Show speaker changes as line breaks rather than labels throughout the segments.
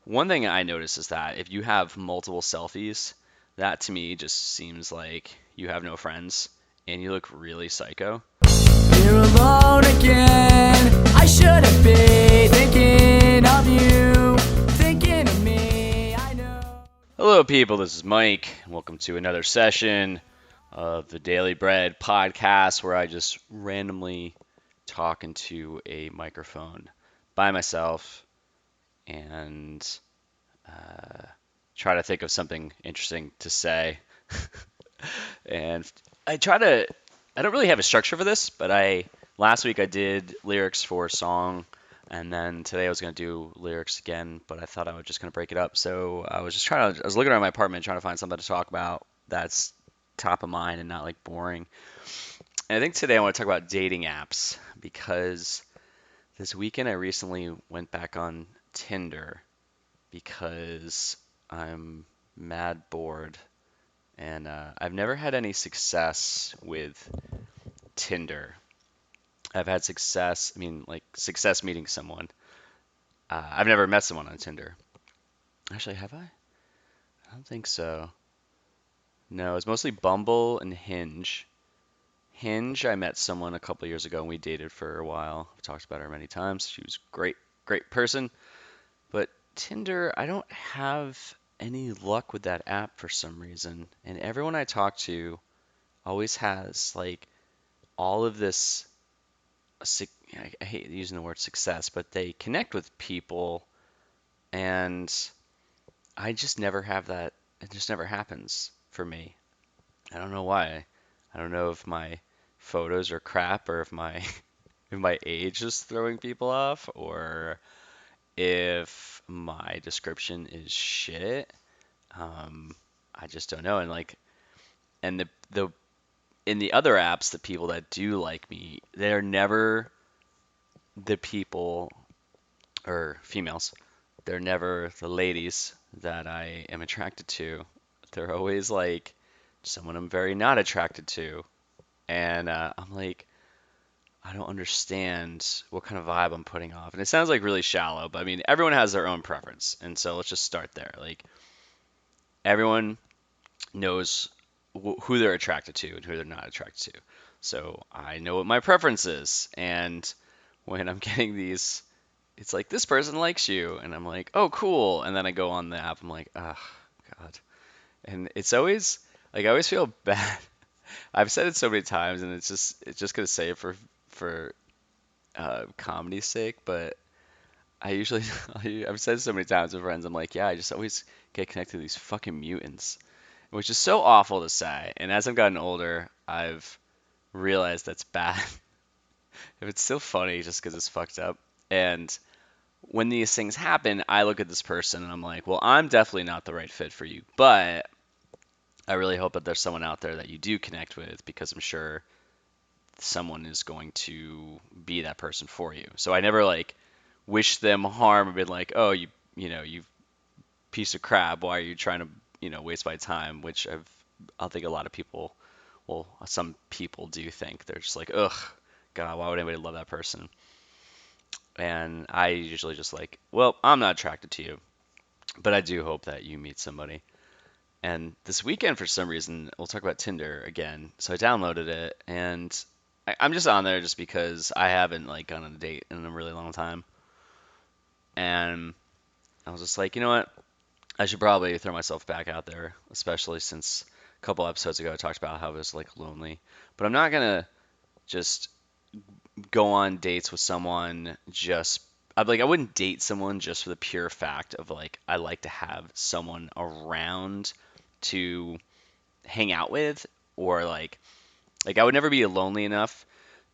One thing I notice is that if you have multiple selfies, that to me just seems like you have no friends and you look really psycho.
You're alone again. I shouldn't be thinking of you, thinking of me. I know.
Hello, people. This is Mike. Welcome to another session of the Daily Bread podcast where I just randomly talk into a microphone by myself and try to think of something interesting to say. And I try to, I don't really have a structure for this, but last week I did lyrics for a song, and then today I was going to do lyrics again, but I thought I was just going to break it up. So I was looking around my apartment trying to find something to talk about that's top of mind and not like boring. And I think today I want to talk about dating apps because this weekend I recently went back on Tinder because I'm mad bored and I've never had any success with Tinder. I've had success, I mean, like success meeting someone. I've never met someone on Tinder. Actually, have I? I don't think so. No, it's mostly Bumble and Hinge. Hinge, I met someone a couple years ago and we dated for a while. I've talked about her many times. She was great, great person. But Tinder, I don't have any luck with that app for some reason. And everyone I talk to always has like all of this I hate using the word success, but they connect with people, and I just never have that. It just never happens for me. I don't know why. I don't know if my photos are crap or if my if my age is throwing people off or if my description is shit. Um, I just don't know. And the in the other apps, the people that do like me, they're never the people or females. They're never the ladies that I am attracted to. They're always like someone I'm very not attracted to. And I'm like, I don't understand what kind of vibe I'm putting off. And it sounds like really shallow, but I mean, everyone has their own preference. And so let's just start there. Like, everyone knows who they're attracted to and who they're not attracted to. So I know what my preference is. And when I'm getting these it's like this person likes you and I'm like, "Oh, cool." And then I go on the app, I'm like, "Oh, God." And it's always like I always feel bad. I've said it so many times and it's just gonna say it for comedy's sake, but I usually I've said it so many times with friends, I'm like, "Yeah, I just always get connected to these fucking mutants." Which is so awful to say. And as I've gotten older, I've realized that's bad. If it's still funny just because it's fucked up. And when these things happen, I look at this person and I'm like, well, I'm definitely not the right fit for you, but I really hope that there's someone out there that you do connect with because I'm sure someone is going to be that person for you. So I never like wish them harm and been like, oh, you piece of crap. Why are you trying to, waste my time? Which I think a lot of people, well, some people do think they're just like, ugh, God, why would anybody love that person? And I usually just like, well, I'm not attracted to you, but I do hope that you meet somebody. And this weekend, for some reason, we'll talk about Tinder again. So I downloaded it, and I'm just on there just because I haven't like gone on a date in a really long time. And I was just like, you know what? I should probably throw myself back out there, especially since a couple episodes ago I talked about how I was like lonely. But I'm not gonna just go on dates with someone just I wouldn't date someone just for the pure fact of like I like to have someone around to hang out with or like I would never be lonely enough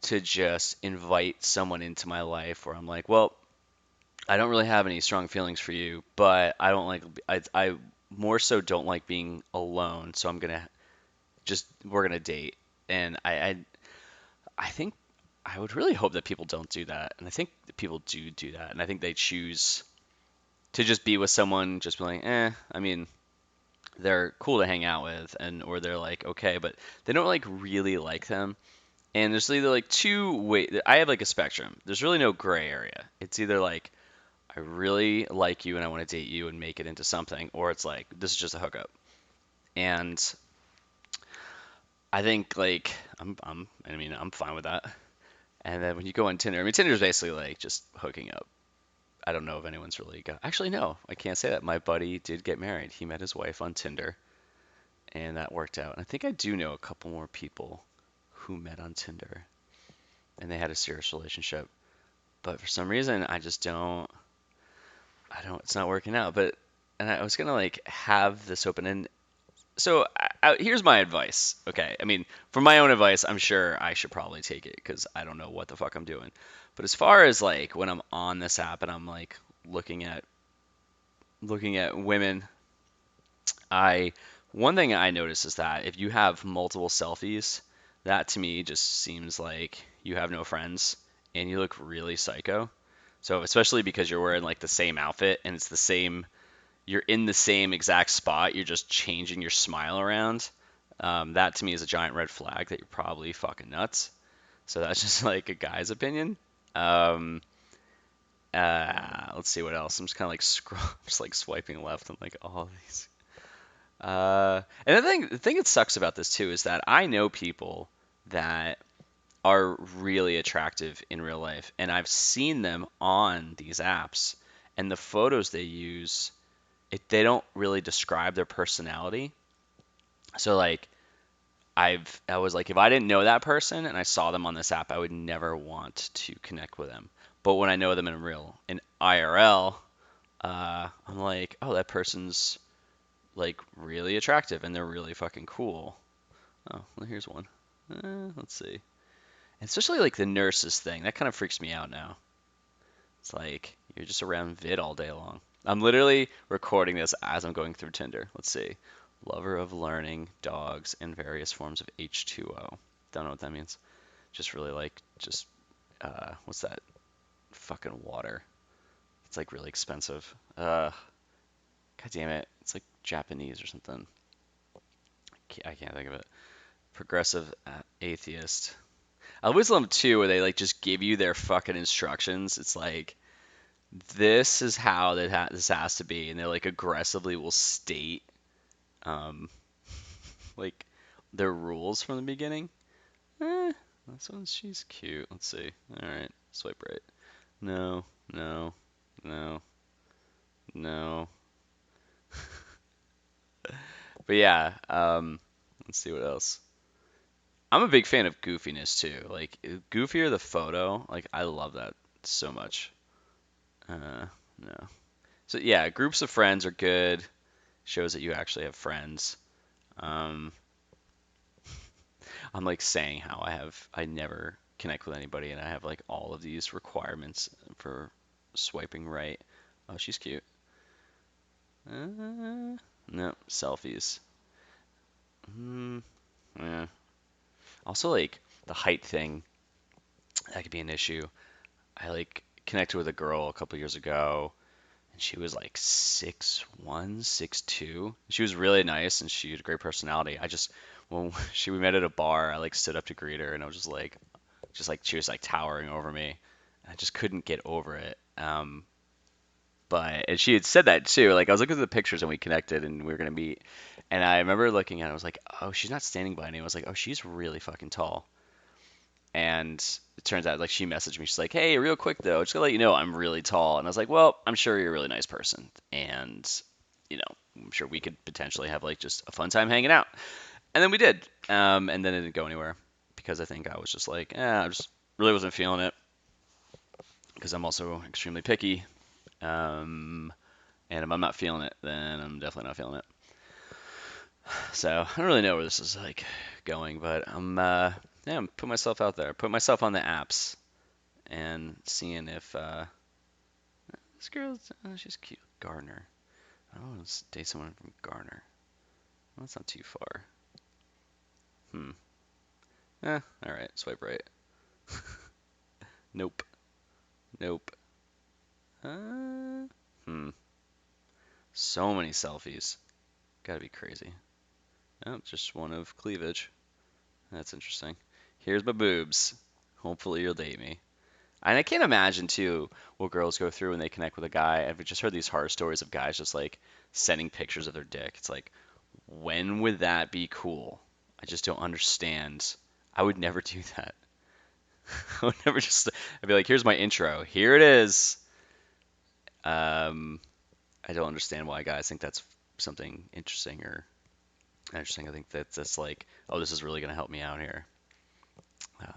to just invite someone into my life where I'm like, well, I don't really have any strong feelings for you, but I more so don't like being alone, so I'm gonna just we're gonna date. And I think I would really hope that people don't do that, and I think that people do that, and I think they choose to just be with someone, just be like, eh. I mean, they're cool to hang out with, and or they're like okay, but they don't like really like them. And there's either like two way. I have like a spectrum. There's really no gray area. It's either like I really like you and I want to date you and make it into something, or it's like this is just a hookup. And I think like I mean I'm fine with that. And then when you go on Tinder, I mean Tinder's basically like just hooking up. I don't know if anyone's really got. Actually, no, I can't say that. My buddy did get married. He met his wife on Tinder, and that worked out. And I think I do know a couple more people who met on Tinder, and they had a serious relationship. But for some reason, I just don't. I don't. It's not working out. But and I was gonna like have this open, and so here's my advice. Okay, I mean, for my own advice, I'm sure I should probably take it because I don't know what the fuck I'm doing. But as far as like when I'm on this app and I'm like looking at women, I one thing I notice is that if you have multiple selfies, that to me just seems like you have no friends and you look really psycho. So especially because you're wearing like the same outfit and it's the same, you're in the same exact spot, you're just changing your smile around. That to me is a giant red flag that you're probably fucking nuts. So that's just like a guy's opinion. Um, let's see what else. I'm just kind of like just like swiping left and like all these. And the thing that sucks about this too is that I know people that are really attractive in real life, and I've seen them on these apps, and the photos they use, they don't really describe their personality. So like I was like if I didn't know that person and I saw them on this app, I would never want to connect with them. But when I know them in IRL, I'm like, oh, that person's like really attractive and they're really fucking cool. Oh, well, here's one. Let's see. And especially like the nurses thing, that kind of freaks me out now. It's like you're just around vid all day long. I'm literally recording this as I'm going through Tinder. Let's see. Lover of learning, dogs, and various forms of H2O. Don't know what that means. Just really like, just, what's that? Fucking water. It's like really expensive. God damn it. It's like Japanese or something. I can't think of it. Progressive atheist. I always love them too, where they like just give you their fucking instructions. It's like this is how this has to be, and they like aggressively will state um like their rules from the beginning. This one she's cute. Let's see. All right, swipe right. No, no, no, no. But yeah, let's see what else. I'm a big fan of goofiness too. Like goofier the photo, like I love that so much. No. So yeah, groups of friends are good. Shows that you actually have friends. Um, I'm like saying how I never connect with anybody and I have like all of these requirements for swiping right. Oh, she's cute. No, selfies. Mm, yeah. Also like the height thing, that could be an issue. I like connected with a girl a couple years ago and she was like 6'1", 6'2". She was really nice and she had a great personality. I just when we met at a bar, I like stood up to greet her and I was just like she was like towering over me. I just couldn't get over it. But and she had said that too. Like I was looking at the pictures and we connected and we were gonna meet. And I remember looking at it, I was like, oh, she's not standing by me. I was like, oh, she's really fucking tall. And it turns out like she messaged me. She's like, "Hey, real quick though, just gonna let you know I'm really tall." And I was like, "Well, I'm sure you're a really nice person, and you know, I'm sure we could potentially have like just a fun time hanging out." And then we did. And then it didn't go anywhere because I think I was just like, I just really wasn't feeling it because I'm also extremely picky. Um, and if I'm not feeling it, then I'm definitely not feeling it. So I don't really know where this is like going, but I'm putting myself out there, put myself on the apps and seeing if this girl, she's cute. Garner. I want to date someone from Garner. Well, that's not too far. Hmm. All right. Swipe right. Nope. Nope. Uh, hmm. So many selfies. Gotta be crazy. Oh, just one of cleavage. That's interesting. Here's my boobs. Hopefully you'll date me. And I can't imagine too what girls go through when they connect with a guy. I've just heard these horror stories of guys just like sending pictures of their dick. It's like, when would that be cool? I just don't understand. I would never do that. I would never just. I'd be like, here's my intro. Here it is. Um, I don't understand why guys think that's something interesting or interesting. I think that's like, oh, this is really gonna help me out here.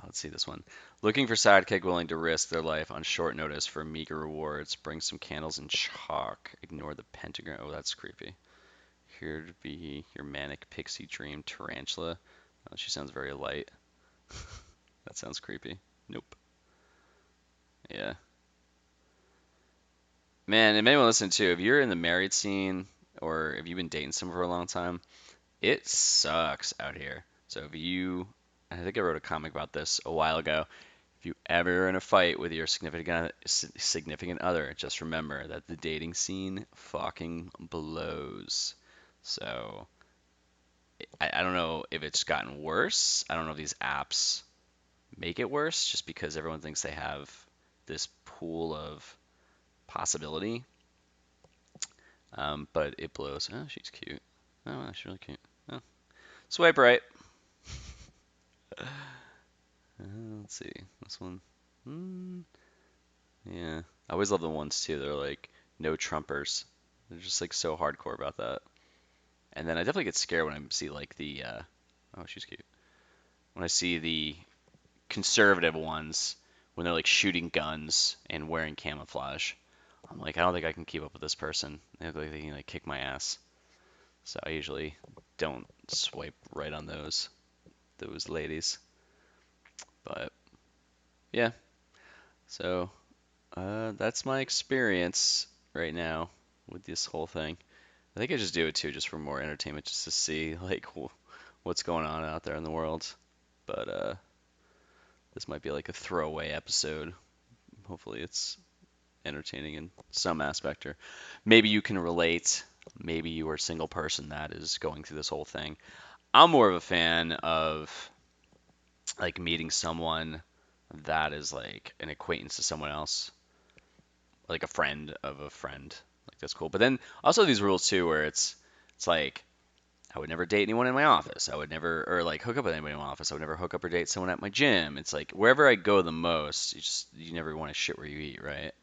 Let's see this one. Looking for sidekick willing to risk their life on short notice for meager rewards. Bring some candles and chalk. Ignore the pentagram. Oh, that's creepy. Here to be your manic pixie dream tarantula. Oh, she sounds very light. That sounds creepy. Nope. Yeah. Man, and anyone listen to, if you're in the married scene or if you've been dating someone for a long time, it sucks out here. So if you, I think I wrote a comic about this a while ago. If you ever are in a fight with your significant other, just remember that the dating scene fucking blows. So I don't know if it's gotten worse. I don't know if these apps make it worse just because everyone thinks they have this pool of possibility. But it blows. Oh, she's cute. Oh, she's really cute. Oh. Swipe right. Let's see. This one. Hmm. Yeah. I always love the ones too. They're like no Trumpers. They're just like so hardcore about that. And then I definitely get scared when I see like the oh, she's cute. When I see the conservative ones when they're like shooting guns and wearing camouflage. I'm like, I don't think I can keep up with this person. They look like they can like kick my ass. So I usually don't swipe right on those ladies. But yeah, so that's my experience right now with this whole thing. I think I just do it too, just for more entertainment, just to see like what's going on out there in the world. But this might be like a throwaway episode. Hopefully, it's entertaining in some aspect, or maybe you can relate. Maybe you are a single person that is going through this whole thing. I'm more of a fan of like meeting someone that is like an acquaintance to someone else, like a friend of a friend. Like that's cool. But then also these rules too, where it's like I would never date anyone in my office. I would never or like hook up with anybody in my office. I would never hook up or date someone at my gym. It's like wherever I go the most, you never want to shit where you eat, right?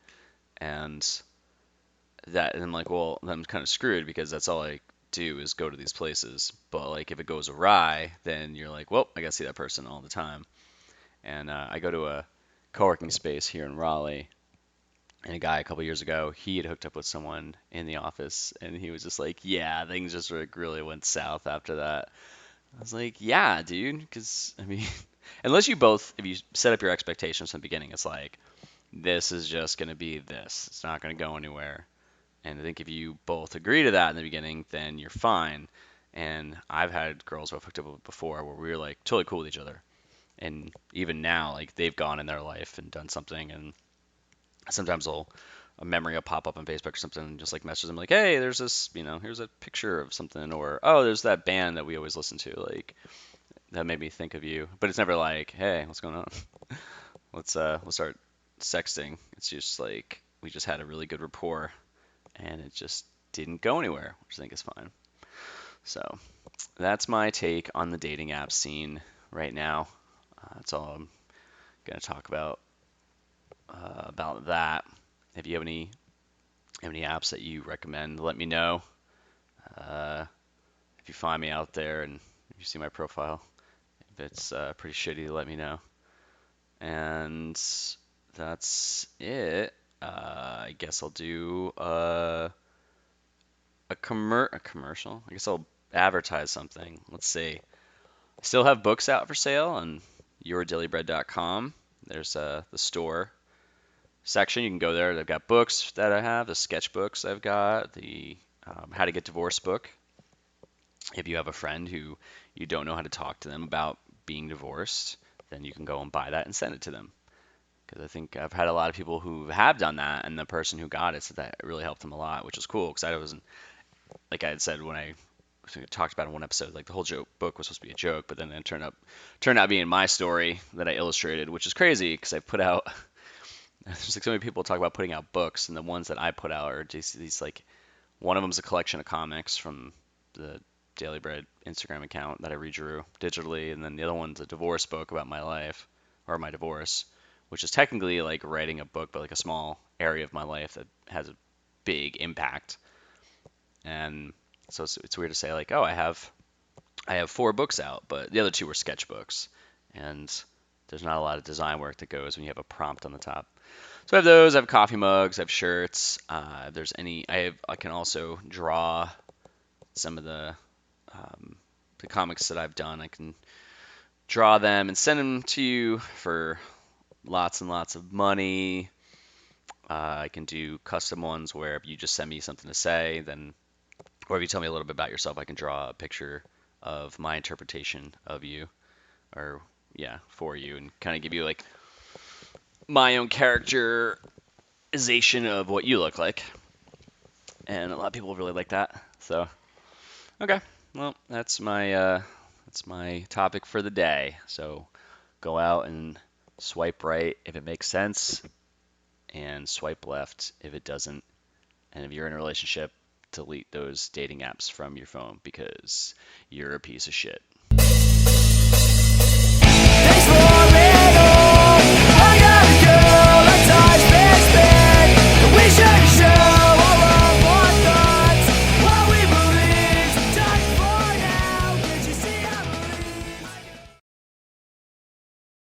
And and I'm like, well, I'm kind of screwed because that's all I do is go to these places. But like if it goes awry, then you're like, well, I gotta see that person all the time. And I go to a co-working space here in Raleigh, and a guy a couple years ago, he had hooked up with someone in the office, and he was just like, yeah, things just like really went south after that. I was like, yeah, dude, because I mean, unless you both, if you set up your expectations from the beginning, it's like this is just gonna be this. It's not gonna go anywhere. And I think if you both agree to that in the beginning, then you're fine. And I've had girls who I've hooked up with before where we were like totally cool with each other. And even now, like they've gone in their life and done something, and sometimes a memory will pop up on Facebook or something, and just like message them like, hey, there's this, here's a picture of something, or oh, there's that band that we always listen to, like that made me think of you. But it's never like, hey, what's going on? Let's start sexting. It's just like we just had a really good rapport, and it just didn't go anywhere, which I think is fine. So that's my take on the dating app scene right now. That's all I'm gonna talk about that. If you have any apps that you recommend, let me know. Uh, if you find me out there and if you see my profile, if it's pretty shitty, let me know. And that's it. I guess I'll do a commercial. I guess I'll advertise something. Let's see. I still have books out for sale on yourdailybread.com. There's the store section. You can go there. They've got books that I have, the sketchbooks I've got, the How to Get Divorced book. If you have a friend who you don't know how to talk to them about being divorced, then you can go and buy that and send it to them. Because I think I've had a lot of people who have done that, and the person who got it said that it really helped them a lot, which is cool. Because I wasn't, like I had said when I talked about in one episode, like the whole book was supposed to be a joke, but then it turned out being my story that I illustrated, which is crazy because I put out There's like so many people talk about putting out books, and the ones that I put out are just these like one of them's a collection of comics from the Daily Bread Instagram account that I redrew digitally, and then the other one's a divorce book about my life or my divorce, which is technically like writing a book, but like a small area of my life that has a big impact. And so it's weird to say like, oh, I have 4 books out, but the other 2 were sketchbooks, and there's not a lot of design work that goes when you have a prompt on the top. So I have those. I have coffee mugs. I have shirts. If there's any, I can also draw some of um, the comics that I've done. I can draw them and send them to you for lots and lots of money. I can do custom ones where if you just send me something to say, then, or if you tell me a little bit about yourself, I can draw a picture of my interpretation of you, or yeah, for you, and kind of give you like my own characterization of what you look like. And a lot of people really like that. So, okay, well, that's my topic for the day. So, go out and swipe right if it makes sense, and swipe left if it doesn't. And if you're in a relationship, delete those dating apps from your phone because you're a piece of shit.